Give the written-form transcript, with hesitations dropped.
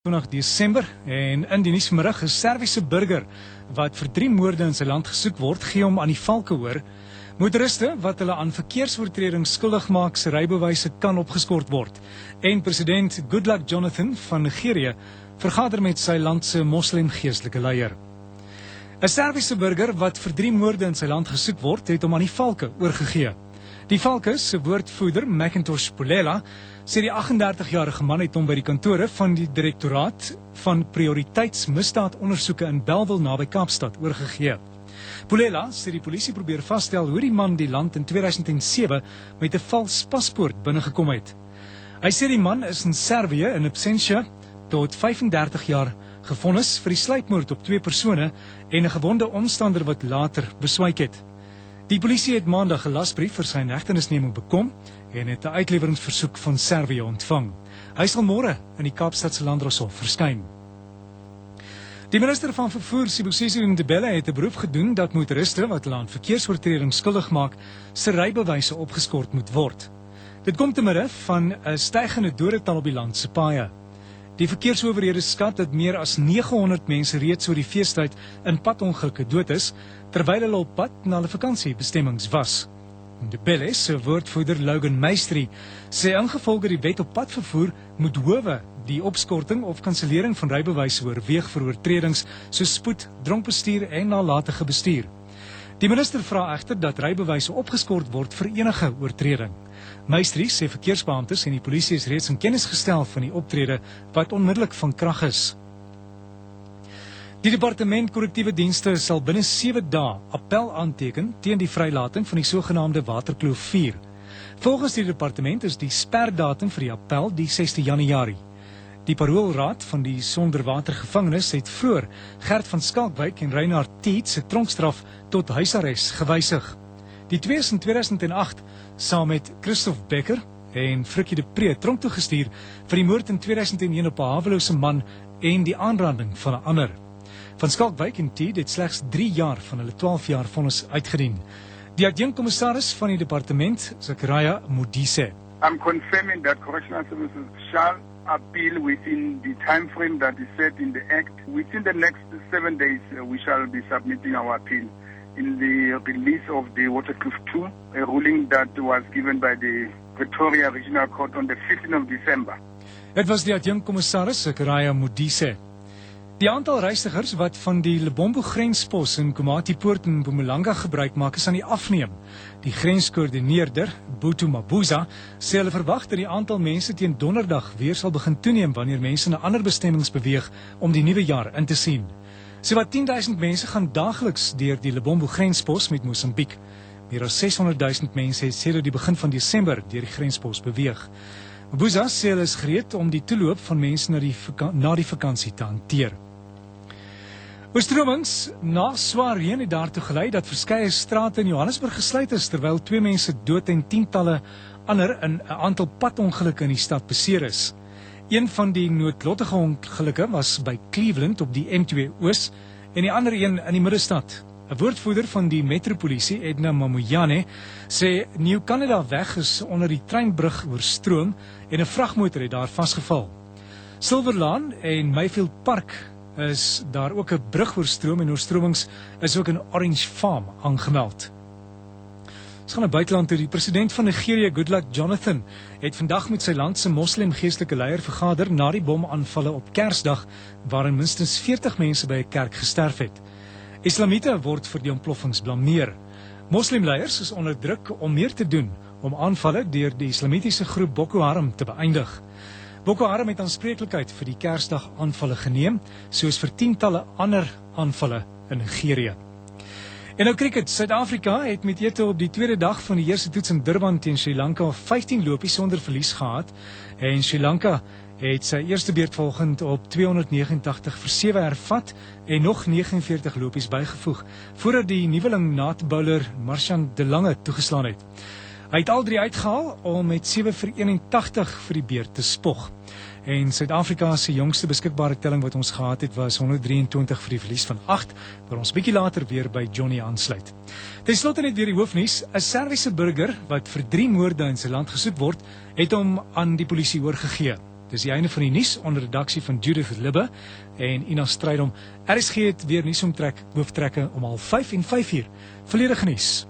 20 Desember en in die nuus vanmiddag 'n Serviese burger wat vir 3 moorde in sy land gesoek word, gee hom aan die valke hoor. Motoriste wat hulle aan verkeersoortredings skuldig maak, se rybewyse kan opgeskort word. En president Goodluck Jonathan van Nigerië vergader met sy land se moslim geestelike leier. 'n Serviese burger wat vir 3 moorde in sy land gesoek word, het hom aan die valke oorgegee. Die valke se woordvoerder, Macintosh Pulela, sê die 38-jarige man het hom by die kantore van die Direktoraat van Prioriteitsmisdaadondersoeke in Bellville naby Kaapstad oorgegee. Pulela sê die polisie probeer vasstel hoe die man die land in 2007 met 'n vals paspoort binnegekom het. Hy sê die man is in Servië in absentia tot 35 jaar gevonnis vir die sluipmoord op 2 persone en 'n gewonde omstander wat later beswyk het. Die polisie het maandag 'n lasbrief vir sy inhegtenisneming bekom en het 'n uitleweringsversoek van Servië ontvang. Hy sal môre in die Kaapstadse Landdroshof verskyn. Die minister van vervoer, Sibusiso Ndebele, het 'n beroep gedoen dat motoriste wat hulle aan verkeersoortredings skuldig maak, se rybewyse opgeskort moet word. Dit kom te midde van 'n stygende dodetal op die land se paaie. Die verkeersowerhede skat dat meer as 900 mense reeds oor die feestyd in padongelukke dood is, terwyl hulle op pad na hulle vakansiebestemmings was. Ndebele se woordvoerder Logan Meistri sê ingevolge die wet op padvervoer moet howe die opskorting of kansellering van rybewyse oorweeg vir oortredings soos spoed, dronkbestuur en nalatige bestuur. Die minister vra egter dat rybewyse opgeskort word vir enige oortreding. Meistri sê verkeersbeamptes en die polisie is reeds in kennis gestel van die optrede wat onmiddellik van krag is. Die departement korrektiewe dienste sal binne 7 dae appel aanteken teen die vrylating van die sogenaamde Waterkloof 4. Volgens die departement is die sperdatum vir die appel die 6de Januarie. Die paroolraad van die sonderwatergevangenes het vroeër Gert van Skalkwyk en Reinhard Tiet se tronkstraf tot huisarrest gewysig. Die twee is in 2008 saam met Christoph Becker en Frikkie de Pre tronk toegestuur vir die moord in 2001 op 'n hawelose man en die aanranding van 'n ander. Van Skalkwyk en Tiet het slegs 3 jaar van hulle 12 jaar vonnis uitgedien. Die adjunkkommissaris van die departement, Zachariah Modise. I'm confirming that correctional services shall appeal within the time frame that is set in the Act. Within the next 7 days, we shall be submitting our appeal in the release of the Waterkloof 2, a ruling that was given by the Pretoria Regional Court on the 15th of December. Dit was die adjunkkommissaris, Zachariah Modise. Die aantal reisigers wat van die Lebombo grenspos in Komatipoort in Mpumalanga gebruik maak is aan die afneem. Die grenskoördineerder, Butu Mabuza, sê hulle verwag dat die aantal mense teen donderdag weer sal begin toeneem wanneer mense na ander bestemmings beweeg om die nuwe jaar in te sien. Sowat 10,000 mense gaan daagliks deur die Lebombo grenspos met Mosambiek. Meer as 600,000 mense het sedert die begin van Desember deur die grenspos beweeg. Mabuza sê hulle is gereed om die toeloop van mense na die vakansie te hanteer. Oorstromings na swaar reën het daartoe gelei dat verskeie strate in Johannesburg gesluit is, terwyl 2 mense dood en tientalle ander in 'n aantal padongelukke in die stad beseer is. Een van die noodlottige ongelukke was by Cleveland op die N2 Oos en die ander een in die middestad. 'n Woordvoerder van die metropolisie, Edna Mamuyane, sê New Canada weg is onder die treinbrug oorstroom en 'n vragmotor het daar vasgeval. Silverlaan en Mayfield Park is daar ook 'n brug oorstroom en oorstromings is ook in Orange Farm aangemeld. Ons gaan na buiteland toe. Die president van Nigerië, Goodluck Jonathan, het vandag met sy land se moslim geestelike leier vergader na die bomaanvalle op Kersdag, waarin minstens 40 mense by 'n kerk gesterf het. Islamiete word vir die ontploffings blameer. Moslimleiers is onder druk om meer te doen om aanvalle deur die islamitiese groep Boko Haram te beëindig. Boko Haram het aanspreeklikheid vir die Kersdag aanvalle geneem, soos vir tientalle ander aanvalle in Nigerië. En nou cricket. Suid-Afrika het met ete op die tweede dag van die eerste toets in Durban teen Sri Lanka 15 lopies sonder verlies gehad en Sri Lanka het sy eerste beurt volgend op 289 vir 7 hervat en nog 49 lopies bygevoeg voordat die nuweling naadbouler Marchand de Lange toegeslaan het. Hy het al 3 uitgehaal om met 7 vir 81 vir die beurt te spog. En Suid-Afrika se jongste beskikbare telling wat ons gehad het was 123 vir die verlies van 8, waar ons bietjie later weer by Johnny aansluit. Ten slotte net weer die hoofnuus. 'n Serviese burger wat vir 3 moorde in sy land gesoek word, het hom aan die polisie oorgegee. Dis die einde van die nuus onder redaksie van Judith Libbe en Ina Strydom. RSG het weer nuusomtrek hooftrekke om 4:30 en 5:00. Volledige nuus.